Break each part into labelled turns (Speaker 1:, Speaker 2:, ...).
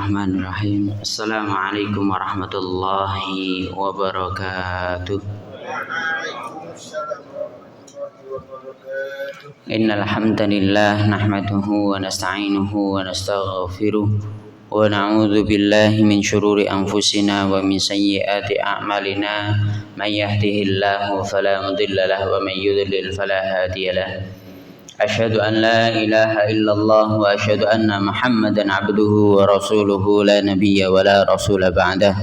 Speaker 1: Bismillahirrahmanirrahim. Assalamualaikum warahmatullahi wabarakatuh. Innal hamdalillah nahmaduhu wa nasta'inuhu wa nastaghfiruh wa na'udzu billahi min shururi anfusina wa min sayyiati a'malina. May yahdihillahu fala mudilla lahu wa may yudlil fala hadiya lahu. Asyhadu an la ilaha illallah wa asyhadu anna Muhammadan abduhu wa rasuluhu la nabiyya wa la rasula ba'dah.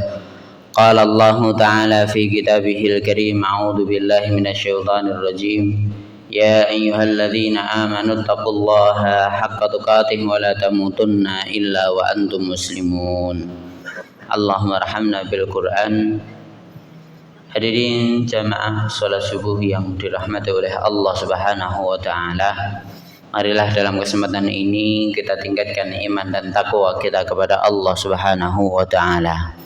Speaker 1: Qala Allah ta'ala fi kitabihil karim, a'udzu billahi minasyaitonir rajim. Ya ayyuhalladzina amanu taqullaha haqqa tuqatih wa la tamutunna illa wa antum muslimun. Allahumma arhamna bil Qur'an. Hadirin jamaah salat subuh yang dirahmati oleh Allah Subhanahu wa taala. Marilah dalam kesempatan ini kita tingkatkan iman dan takwa kita kepada Allah Subhanahu wa taala.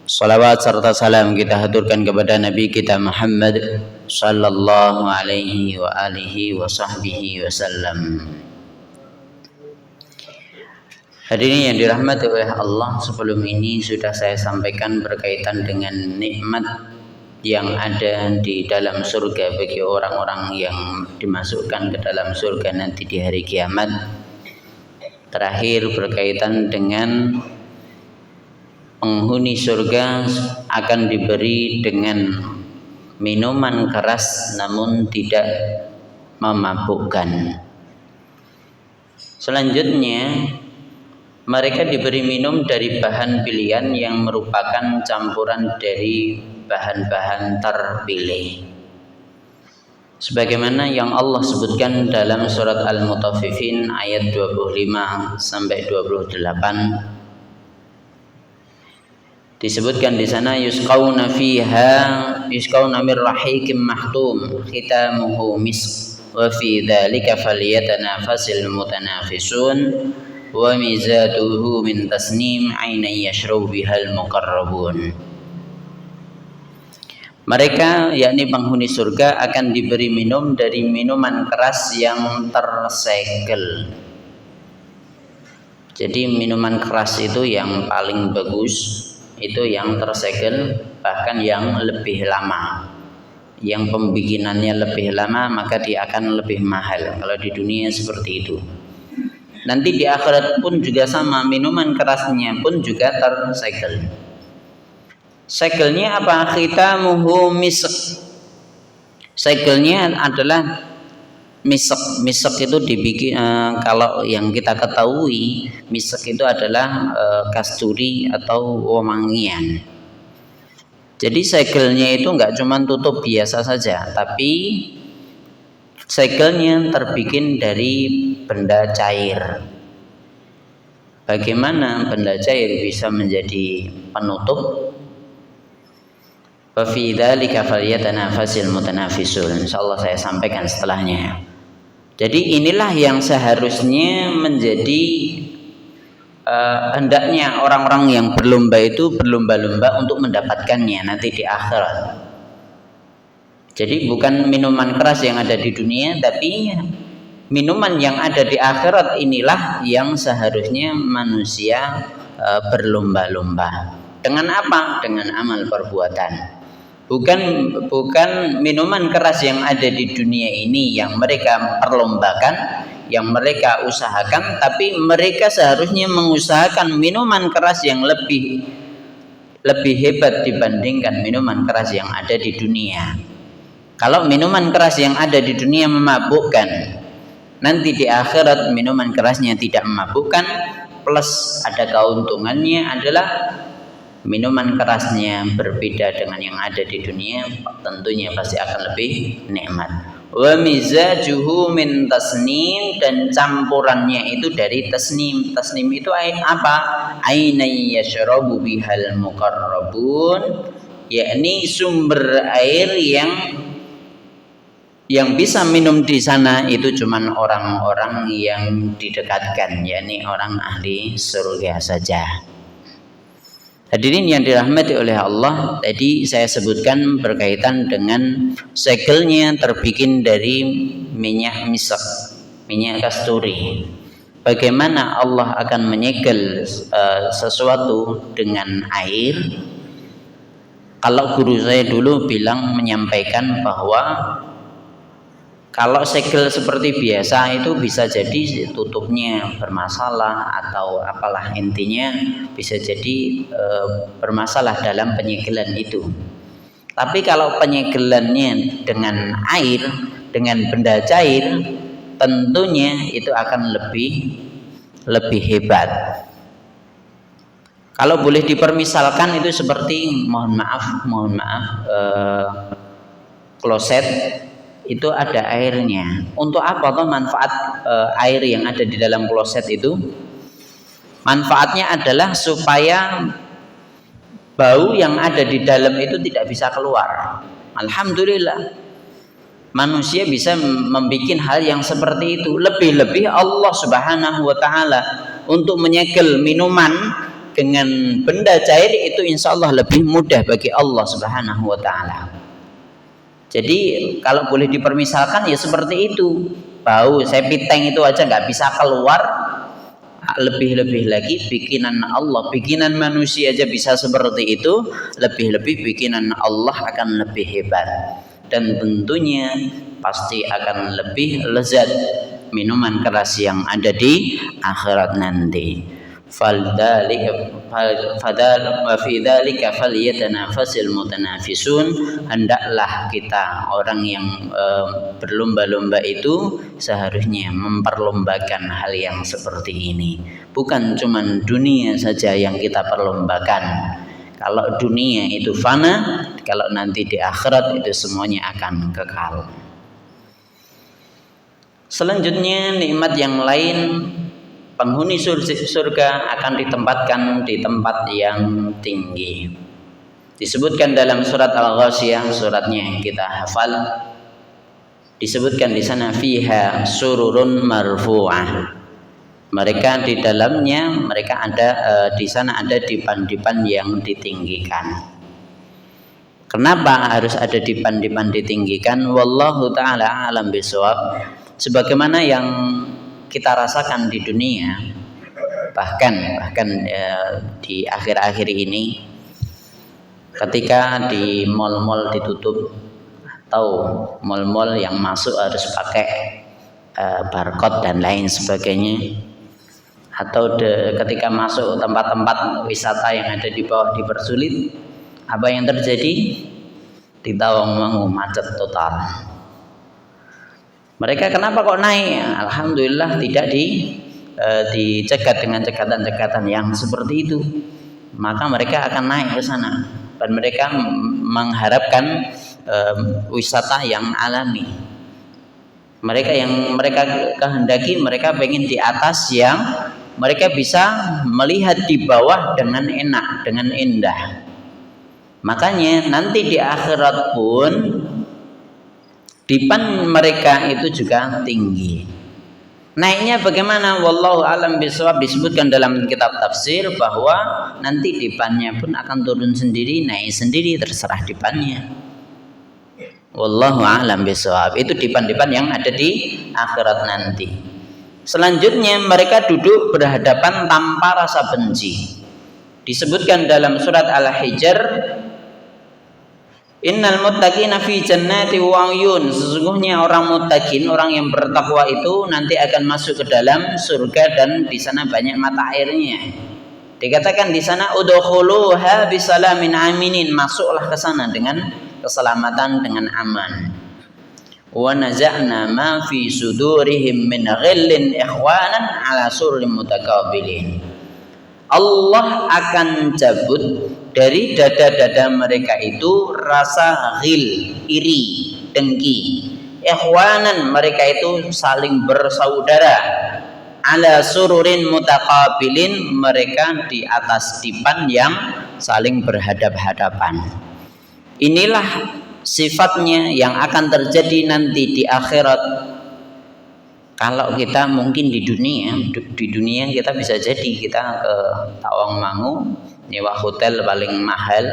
Speaker 1: Salawat serta salam kita haturkan kepada Nabi kita Muhammad sallallahu alaihi wa alihi wa sahbihi wasallam. Hadirin yang dirahmati oleh Allah, sebelum ini sudah saya sampaikan berkaitan dengan nikmat yang ada di dalam surga bagi orang-orang yang dimasukkan ke dalam surga nanti di hari kiamat. Terakhir berkaitan dengan penghuni surga akan diberi dengan minuman keras namun tidak memabukkan. Selanjutnya mereka diberi minum dari bahan pilihan yang merupakan campuran dari bahan-bahan terpilih. Sebagaimana yang Allah sebutkan dalam surat Al-Mutaffifin ayat 25 sampai 28. Disebutkan di sana yusqauna min rahiqim mahtum khitamuhu misk wa fi dzalika falyatanafasil mutanafisun wa mizaduhu min tasnim ainan yashrabu bihal muqarrabun. Mereka yakni penghuni surga akan diberi minum dari minuman keras yang tersegel. Jadi minuman keras itu yang paling bagus itu yang tersegel, bahkan yang lebih lama. Yang pembikinannya lebih lama maka dia akan lebih mahal. Kalau di dunia seperti itu. Nanti di akhirat pun juga sama, minuman kerasnya pun juga tersegel. Segelnya apa? Khitamuhu misk. Segelnya adalah misk. Misk itu dibikin kalau yang kita ketahui, misk itu adalah kasturi atau wewangian. Jadi segelnya itu enggak cuma tutup biasa saja, tapi segelnya terbikin dari benda cair. Bagaimana benda cair bisa menjadi penutup? Fa fi dzalika falyatanafasil mutanafisun. Insyaallah saya sampaikan setelahnya. Jadi inilah yang seharusnya menjadi hendaknya orang-orang yang berlomba itu berlomba-lomba untuk mendapatkannya nanti di akhirat. Jadi bukan minuman keras yang ada di dunia, tapi minuman yang ada di akhirat inilah yang seharusnya manusia berlomba-lomba. Dengan apa? Dengan amal perbuatan. Bukan minuman keras yang ada di dunia ini yang mereka perlombakan, yang mereka usahakan, tapi mereka seharusnya mengusahakan minuman keras yang lebih hebat dibandingkan minuman keras yang ada di dunia. Kalau minuman keras yang ada di dunia memabukkan, nanti di akhirat minuman kerasnya tidak memabukkan, plus ada keuntungannya adalah minuman kerasnya berbeda dengan yang ada di dunia, tentunya pasti akan lebih nikmat. Wa mizajuhu min tasnim, dan campurannya itu dari tasnim. Tasnim itu apa? Ainay yashrabu bihal muqarrabun, yakni sumber air yang bisa minum di sana itu cuman orang-orang yang didekatkan, yakni orang ahli surga saja. Hadirin yang dirahmati oleh Allah, tadi saya sebutkan berkaitan dengan segelnya terbikin dari minyak misk, minyak kasturi. bagaimana Allah akan menyegel sesuatu dengan air. Kalau guru saya dulu menyampaikan bahwa kalau segel seperti biasa itu bisa jadi tutupnya bermasalah atau apalah, intinya bisa jadi bermasalah dalam penyegelan itu. Tapi kalau penyegelannya dengan air, dengan benda cair, tentunya itu akan lebih hebat. Kalau boleh dipermisalkan itu seperti mohon maaf kloset itu ada airnya. Untuk apa toh manfaat air yang ada di dalam kloset itu? Manfaatnya adalah supaya bau yang ada di dalam itu tidak bisa keluar. Alhamdulillah, manusia bisa membuat hal yang seperti itu. Lebih-lebih Allah Subhanahu wa taala untuk menyegel minuman dengan benda cair itu insya Allah lebih mudah bagi Allah Subhanahu wa taala. Jadi kalau boleh dipermisalkan ya seperti itu. Bau sepiteng itu aja nggak bisa keluar, lebih-lebih lagi bikinan Allah, bikinan manusia aja bisa seperti itu, lebih-lebih bikinan Allah akan lebih hebat. Dan tentunya pasti akan lebih lezat minuman keras yang ada di akhirat nanti. Fi dzalika falyatanafasil mutanafisun. Hendaklah kita orang yang berlomba-lomba itu seharusnya memperlombakan hal yang seperti ini. Bukan cuma dunia saja yang kita perlombakan. Kalau dunia itu fana, kalau nanti di akhirat itu semuanya akan kekal. Selanjutnya nikmat yang lain, penghuni surga akan ditempatkan di tempat yang tinggi. Disebutkan dalam surat Al-Ghasyiyah, suratnya yang kita hafal, disebutkan di sana fiha sururun marfu'ah. Mereka di dalamnya mereka ada di sana ada dipan-dipan yang ditinggikan. Kenapa harus ada dipan-dipan ditinggikan? Wallahu taala alam bisawab. Sebagaimana yang kita rasakan di dunia, bahkan di akhir-akhir ini, ketika di mal-mal ditutup atau mal-mal yang masuk harus pakai barcode dan lain sebagainya, atau ketika masuk tempat-tempat wisata yang ada di bawah dipersulit, apa yang terjadi? Di Tawangmangu macet total. Mereka kenapa kok naik? Alhamdulillah tidak dicegat dengan cegatan-cegatan yang seperti itu. Maka mereka akan naik ke sana dan mereka mengharapkan wisata yang alami. Mereka yang mereka kehendaki, mereka pengen di atas yang mereka bisa melihat di bawah dengan enak, dengan indah. Makanya nanti di akhirat pun dipan mereka itu juga tinggi. Naiknya bagaimana? Wallahu alam bisawab. Disebutkan dalam kitab tafsir bahwa nanti dipannya pun akan turun sendiri, naik sendiri, terserah dipannya. Wallahu alam bisawab. Itu dipan-dipan yang ada di akhirat nanti. Selanjutnya mereka duduk berhadapan tanpa rasa benci. Disebutkan dalam surat Al-Hijr, innal muttaqina fi jannati wa uyun. Sesungguhnya orang muttaqin, orang yang bertakwa itu nanti akan masuk ke dalam surga dan di sana banyak mata airnya. Dikatakan di sana udkhuluha bisalamin aminin, masuklah ke sana dengan keselamatan, dengan aman. Wa naza'na ma fi sudurihim min ghillin ikhwanan ala surrin mutakabilin. Allah akan cabut dari dada-dada mereka itu rasa ghil, iri, dengki. Ikhwanan, mereka itu saling bersaudara. Ala sururin mutakabilin, mereka di atas dipan yang saling berhadap-hadapan. Inilah sifatnya yang akan terjadi nanti di akhirat. Kalau kita mungkin di dunia kita bisa jadi kita ke Tawangmangu nyewa hotel paling mahal,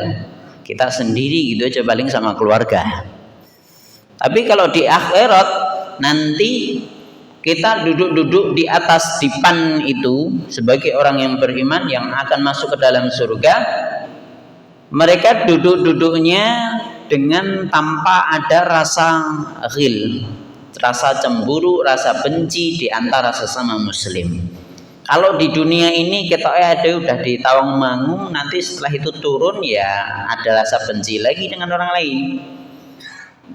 Speaker 1: kita sendiri gitu aja paling sama keluarga. Tapi kalau di akhirat nanti kita duduk-duduk di atas dipan itu sebagai orang yang beriman yang akan masuk ke dalam surga. Mereka duduk-duduknya dengan tanpa ada rasa ghil, rasa cemburu, rasa benci di antara sesama muslim. Kalau di dunia ini kita ada udah di Tawangmangu, nanti setelah itu turun ya ada rasa benci lagi dengan orang lain.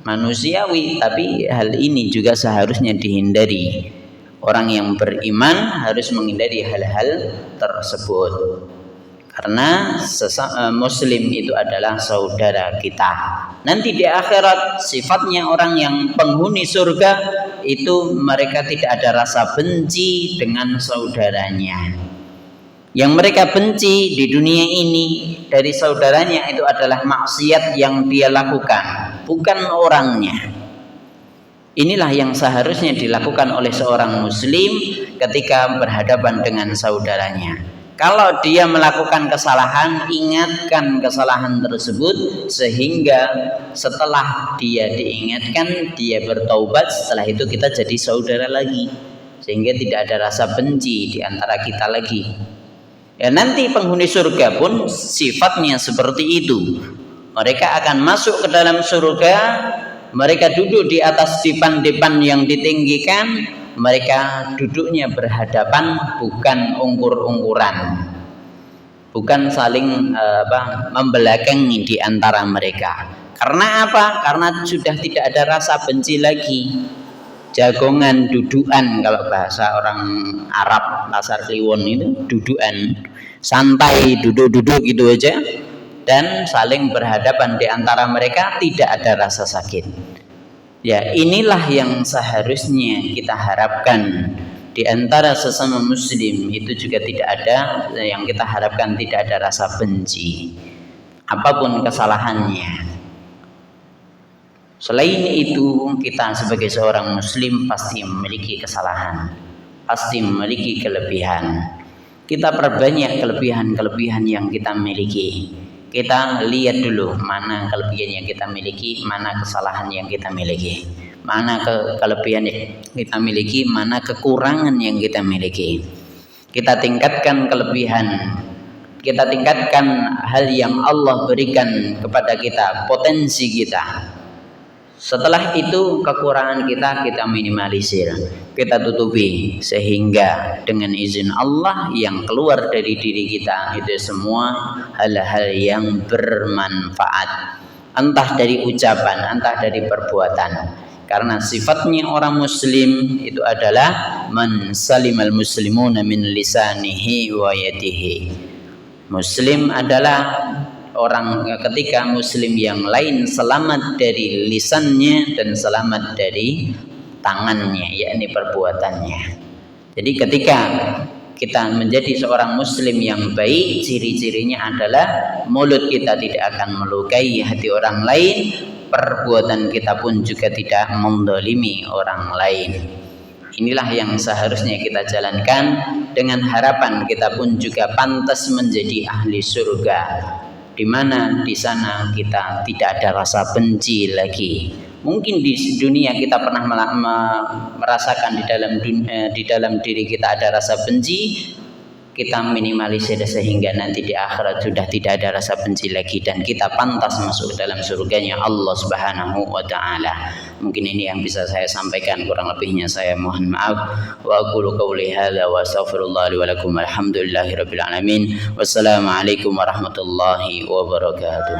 Speaker 1: Manusiawi, tapi hal ini juga seharusnya dihindari. Orang yang beriman harus menghindari hal-hal tersebut. Karena muslim itu adalah saudara kita. Nanti di akhirat sifatnya orang yang penghuni surga itu mereka tidak ada rasa benci dengan saudaranya. Yang mereka benci di dunia ini dari saudaranya itu adalah maksiat yang dia lakukan, bukan orangnya. Inilah yang seharusnya dilakukan oleh seorang muslim ketika berhadapan dengan saudaranya. Kalau dia melakukan kesalahan, ingatkan kesalahan tersebut sehingga setelah dia diingatkan, dia bertaubat, setelah itu kita jadi saudara lagi. Sehingga tidak ada rasa benci di antara kita lagi. Ya, nanti penghuni surga pun sifatnya seperti itu. Mereka akan masuk ke dalam surga, mereka duduk di atas dipan-dipan yang ditinggikan. Mereka duduknya berhadapan, bukan ungkur-ungkuran, bukan saling membelakangi di antara mereka. Karena apa? Karena sudah tidak ada rasa benci lagi. Jagongan, dudukan, kalau bahasa orang Arab Pasar Kliwon itu dudukan, santai, duduk-duduk gitu aja, dan saling berhadapan di antara mereka, tidak ada rasa sakit. Ya, inilah yang seharusnya kita harapkan di antara sesama muslim, itu juga tidak ada yang kita harapkan, tidak ada rasa benci apapun kesalahannya. Selain itu, kita sebagai seorang muslim pasti memiliki kesalahan, pasti memiliki kelebihan. Kita perbanyak kelebihan-kelebihan yang kita miliki. Kita lihat dulu mana kelebihan yang kita miliki, mana kesalahan yang kita miliki, mana kelebihan yang kita miliki, mana kekurangan yang kita miliki. Kita tingkatkan kelebihan, kita tingkatkan hal yang Allah berikan kepada kita, potensi kita. Setelah itu kekurangan kita minimalisir, kita tutupi, sehingga dengan izin Allah yang keluar dari diri kita itu semua hal-hal yang bermanfaat, entah dari ucapan, entah dari perbuatan. Karena sifatnya orang muslim itu adalah man salimal muslimuna min lisanihi wa yadihi. Muslim adalah orang ketika muslim yang lain selamat dari lisannya dan selamat dari tangannya, yakni perbuatannya. Jadi ketika kita menjadi seorang muslim yang baik, ciri-cirinya adalah mulut kita tidak akan melukai hati orang lain, perbuatan kita pun juga tidak mendolimi orang lain. Inilah yang seharusnya kita jalankan, dengan harapan kita pun juga pantas menjadi ahli surga, di mana di sana kita tidak ada rasa benci lagi. Mungkin di dunia kita pernah merasakan di dalam diri kita ada rasa benci, kita minimalisir sehingga nanti di akhirat sudah tidak ada rasa benci lagi dan kita pantas masuk ke dalam surganya Allah Subhanahu wa taala. Mungkin ini yang bisa saya sampaikan, kurang lebihnya saya mohon maaf. Wa aqulu qouli hadza wa astaghfirullah li wa lakum, alhamdulillahirabbil alamin. Wassalamualaikum warahmatullahi wabarakatuh.